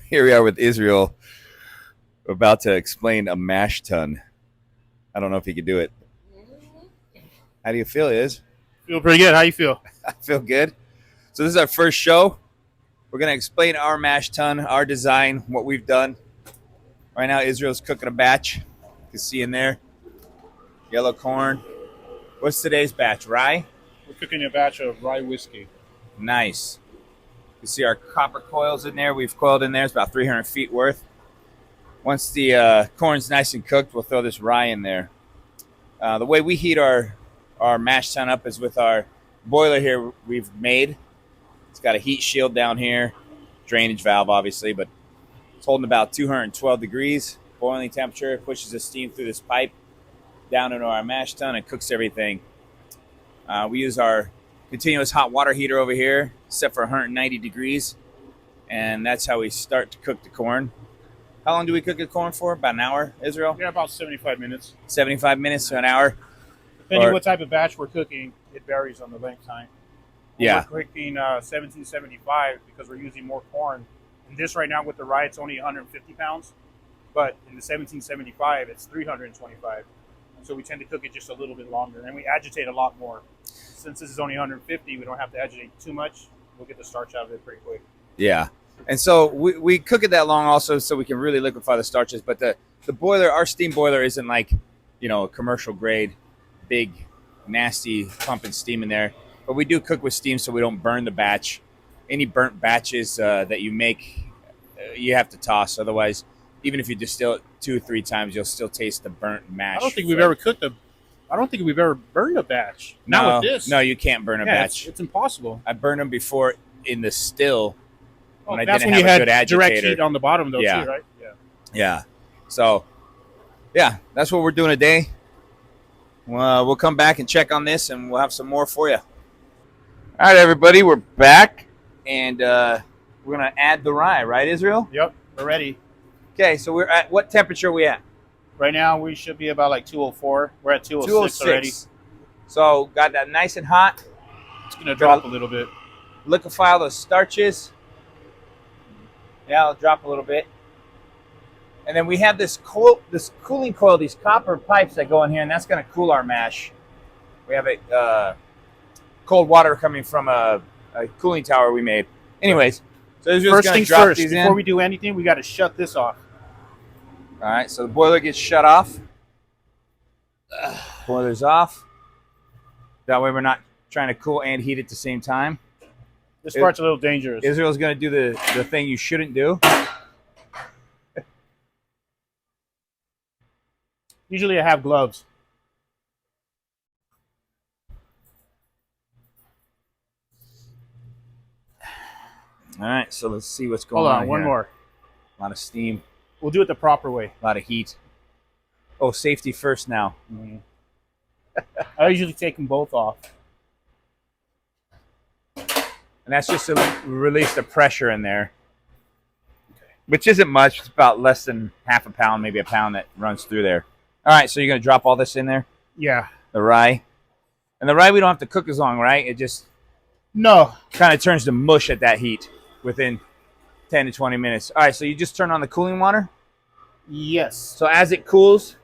Here we are with Israel, about to explain a mash tun. I don't know if he could do it. How do you feel, Is? Feel pretty good. How you feel? I feel good. So this is our first show. We're gonna explain our mash tun, our design, what we've done. Right now, Israel's cooking a batch. You can see in there, yellow corn. What's today's batch? Rye. We're cooking a batch of rye whiskey. Nice. You see our copper coils in there. We've coiled in there. It's about 300 feet worth. Once the corn's nice and cooked, we'll throw this rye in there. The way we heat our mash tun up is with our boiler here we've made. It's got a heat shield down here, drainage valve obviously, but it's holding about 212 degrees boiling temperature. It pushes the steam through this pipe down into our mash tun and cooks everything. We use our continuous hot water heater over here, set for 190 degrees, and that's how we start to cook the corn. How long do we cook the corn for? About an hour, Israel? Yeah, about 75 minutes. 75 minutes to an hour. Depending Or- what type of batch we're cooking, it varies on the length time. Yeah. We're cooking 1775 because we're using more corn. And this right now with the rye, it's only 150 pounds. But in the 1775, it's 325. So we tend to cook it just a little bit longer. And we agitate a lot more. Since this is only 150, we don't have to agitate too much. We'll get the starch out of it pretty quick. Yeah. And so we cook it that long also so we can really liquefy the starches. But the boiler, our steam boiler isn't like, a commercial grade, big, nasty pumping steam in there. But we do cook with steam so we don't burn the batch. Any burnt batches that you make, you have to toss. Otherwise, even if you distill it 2 or 3 times, you'll still taste the burnt mash. I don't think we've ever burned a batch. Not with this. No, you can't burn a batch. It's impossible. I burned them before in the still when I That's didn't when have you a good had direct agitator. heat on the bottom, though, Yeah. too, right? Yeah. Yeah. So, yeah, that's what we're doing today. We'll come back and check on this, and we'll have some more for you. All right, everybody, we're back, and we're going to add the rye, right, Israel? Yep, we're ready. Okay, so we're at what temperature are we at? Right now, we should be about like 204. We're at 206 already. So, got that nice and hot. It's going to drop a little bit. Liquefy all those starches. Yeah, it'll drop a little bit. And then we have this cooling coil, these copper pipes that go in here, and that's going to cool our mash. We have a cold water coming from a cooling tower we made. Anyways, so this is First going things to drop first, these before in. we do anything, we got to shut this off. All right, so the boiler gets shut off. Boiler's off. That way we're not trying to cool and heat at the same time. This part's a little dangerous. Israel's going to do the thing you shouldn't do. Usually I have gloves. All right, so let's see what's going Hold on on, one here. more. A lot of steam, We'll do it the proper way. a lot of heat. Oh, safety first now. I usually take them both off. And that's just to release the pressure in there, which isn't much. It's about less than half a pound, maybe a pound that runs through there. All right, so you're going to drop all this in there? Yeah. The rye. And the rye we don't have to cook as long, right? It just No. kind of turns to mush at that heat within 10 to 20 minutes. All right, so you just turn on the cooling water. Yes. So as it cools,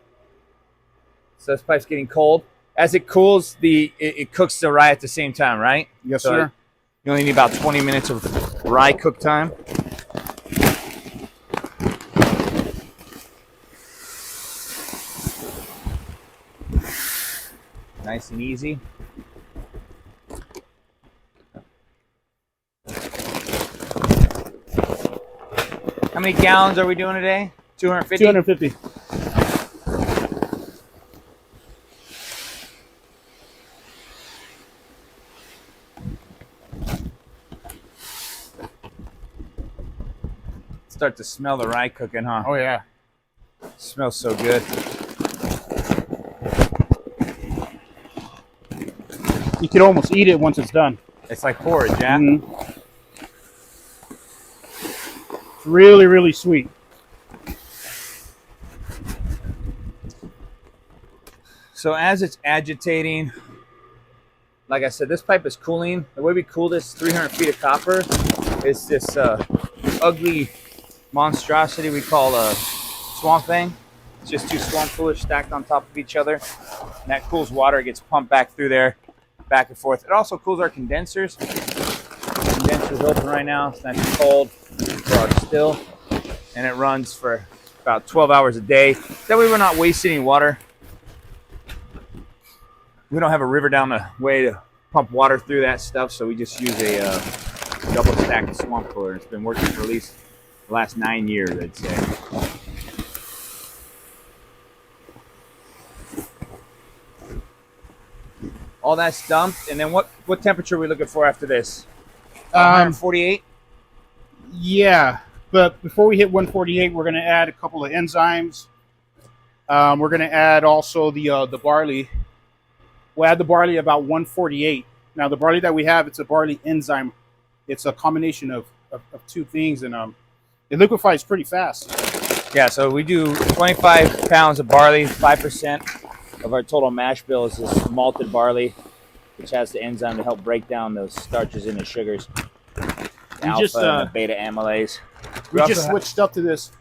so this pipe's getting cold. As it cools, it cooks the rye at the same time, right? Yes, So sir. You only need about 20 minutes of rye cook time. Nice and easy. How many gallons are we doing today? 250? 250. Start to smell the rye cooking, huh? Oh, yeah. Smells so good. You could almost eat it once it's done. It's like porridge, yeah? Mhm. It's really, really sweet. So as it's agitating, like I said, this pipe is cooling. The way we cool this 300 feet of copper is this ugly monstrosity we call a Swamp Thing. It's just two swamp coolers stacked on top of each other. And that cools water. It gets pumped back through there, back and forth. It also cools our condensers. The condenser's open right now. It's nice and cold for our still. And it runs for about 12 hours a day. That way we're not wasting any water. We don't have a river down the way to pump water through that stuff, so we just use a double stacked swamp cooler. It's been working for at least the last 9 years, I'd say. All that's dumped, and then what temperature are we looking for after this? 148? Yeah, but before we hit 148, we're going to add a couple of enzymes. We're going to add also the barley. We'll add the barley about 148. Now, the barley that we have, it's a barley enzyme. It's a combination of two things, and it liquefies pretty fast. Yeah, so we do 25 pounds of barley. 5% of our total mash bill is this malted barley, which has the enzyme to help break down those starches into sugars. The alpha and the beta amylase. We just switched up to this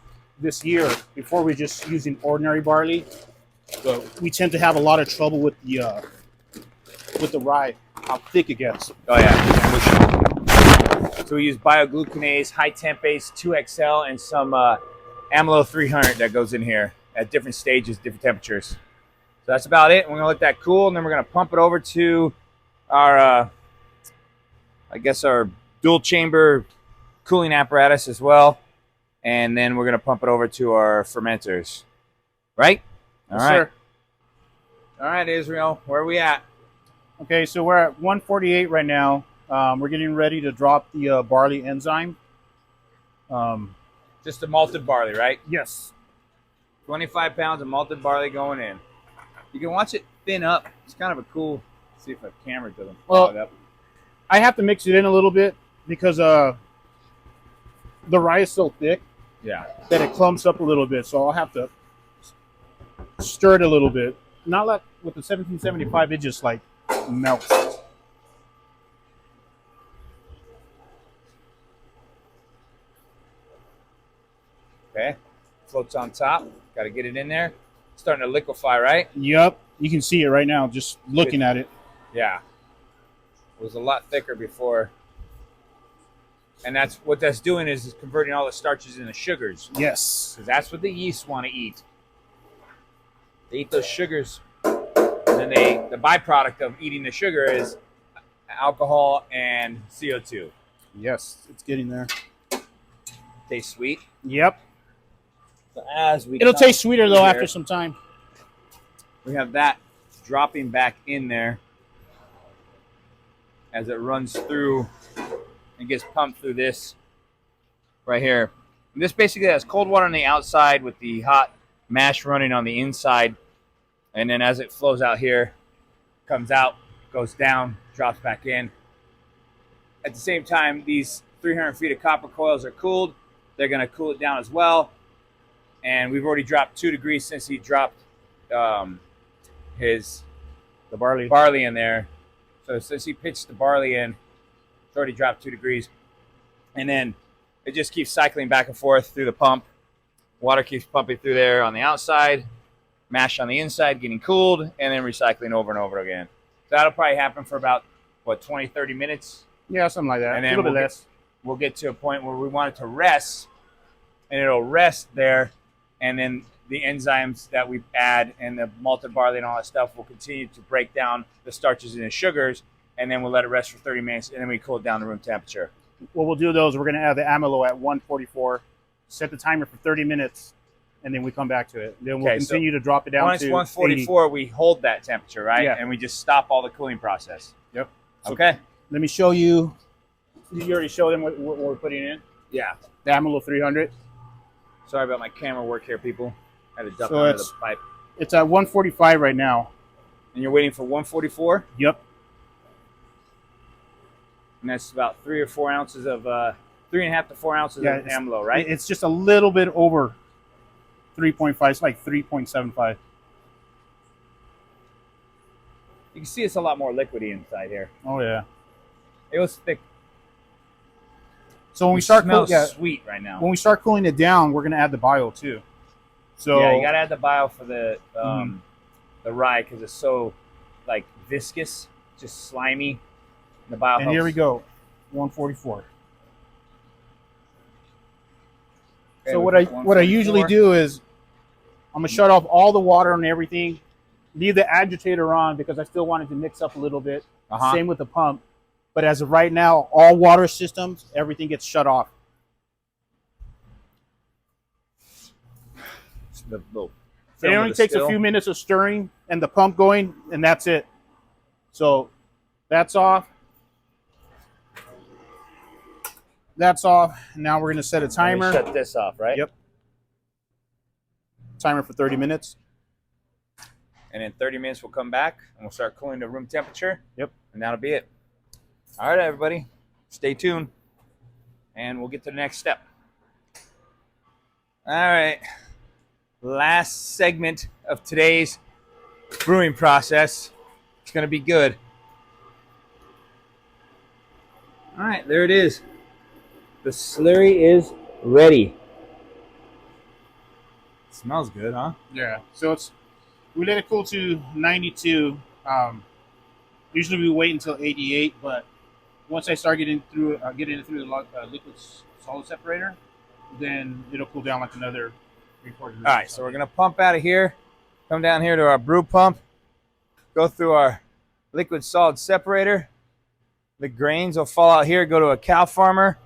year. Before we were just using ordinary barley, but we tend to have a lot of trouble with the rye, how thick it gets. Oh yeah. So we use bioglucanase, high tempase, 2XL, and some amylo 300 that goes in here at different stages, different temperatures. So that's about it. We're gonna let that cool, and then we're gonna pump it over to our, I guess our dual chamber cooling apparatus as well, and then we're gonna pump it over to our fermenters. Right? All Yes, right. sir. All right, Israel, where are we at? Okay, so we're at 148 right now. We're getting ready to drop the barley enzyme. Just the malted barley, right? Yes. 25 pounds of malted barley going in. You can watch it thin up. It's kind of a cool. Let's see if a camera doesn't fog up. I have to mix it in a little bit because the rye is so thick Yeah. that it clumps up a little bit. So I'll have to stir it a little bit. Not like with the 1775, it just like melts. Okay. Floats on top. Got to get it in there. It's starting to liquefy, right? Yep, you can see it right now just looking at it. Yeah. It was a lot thicker before. And that's what that's doing is converting all the starches into sugars. Yes. Because that's what the yeast want to eat. They eat those sugars, and then the byproduct of eating the sugar is alcohol and CO2. Yes, it's getting there. Tastes sweet. Yep. So as we It'll come taste sweeter though here, after some time. we have that dropping back in there as it runs through and gets pumped through this right here. And this basically has cold water on the outside with the hot mash running on the inside. And then as it flows out here, comes out, goes down, drops back in. At the same time, these 300 feet of copper coils are cooled. They're going to cool it down as well. And we've already dropped 2 degrees since he dropped the barley in there. So since he pitched the barley in, it's already dropped 2 degrees. And then it just keeps cycling back and forth through the pump. Water keeps pumping through there on the outside, mash on the inside, getting cooled, and then recycling over and over again. So that'll probably happen for about, 20, 30 minutes? Yeah, something like that. And A then little bit less. We'll get to a point where we want it to rest, and it'll rest there, and then the enzymes that we add and the malted barley and all that stuff will continue to break down the starches into sugars, and then we'll let it rest for 30 minutes, and then we cool it down to room temperature. What we'll do though is we're going to add the amylo at 144, set the timer for 30 minutes, and then we come back to it. Then we'll continue to drop it down once to 144, 80. We hold that temperature, right? Yeah. And we just stop all the cooling process. Yep. So Okay. let me show you. Did you already show them what we're putting in? Yeah. The amylo 300. Sorry about my camera work here, people. I had to duck So under the pipe. It's at 145 right now. And you're waiting for 144? Yep. And that's about 3 or 4 ounces of 3.5 to 4 ounces of amylo, right? It's just a little bit over 3.5. It's like 3.75. You can see it's a lot more liquidy inside here. Oh yeah. It was thick. So when we It start smells cooling, sweet right now. when we start cooling it down, we're gonna add the bio too. So Yeah, you gotta add the bile for the Mhm. the rye because it's so like viscous, just slimy. The bile. and here we helps. go, 144. Okay, So we what I put usually 144. do is I'm gonna shut off all the water and everything, leave the agitator on because I still want it to mix up a little bit. Uh-huh. Same with the pump. But as of right now, all water systems, everything gets shut off. The little It film only of the takes a still. few minutes of stirring and the pump going, and that's it. So that's off. That's off. Now we're gonna set a Let me timer. shut this off, right? Yep. Timer for 30 minutes. And in 30 minutes, we'll come back and we'll start cooling to room temperature. Yep. And that'll be it. All right, everybody. Stay tuned. And we'll get to the next step. All right. Last segment of today's brewing process. It's going to be good. All right, there it is. The slurry is ready. Smells good, huh? Yeah. So we let it cool to 92. Usually we wait until 88, but once I start getting it through the liquid solid separator, then it'll cool down like another 3/4 minutes. All right, so we're going to pump out of here, come down here to our brew pump, go through our liquid solid separator. The grains will fall out here, go to a cow farmer.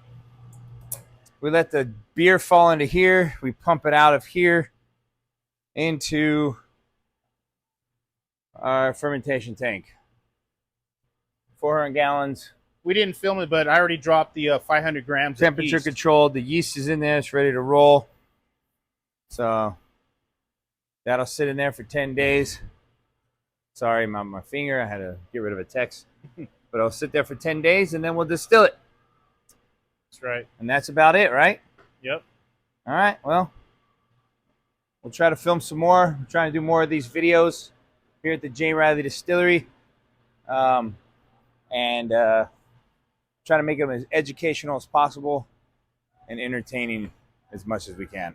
We let the beer fall into here. We pump it out of here into our fermentation tank. 400 gallons. We didn't film it, but I already dropped the 500 grams. Temperature of yeast. controlled. The yeast is in there. It's ready to roll. So that'll sit in there for 10 days. Sorry, my finger. I had to get rid of a text. But it'll sit there for 10 days, and then we'll distill it. That's right. And that's about it, right? Yep. All right, well, we'll try to film some more. We're trying to do more of these videos here at the J. Riley Distillery. And try to make them as educational as possible and entertaining as much as we can.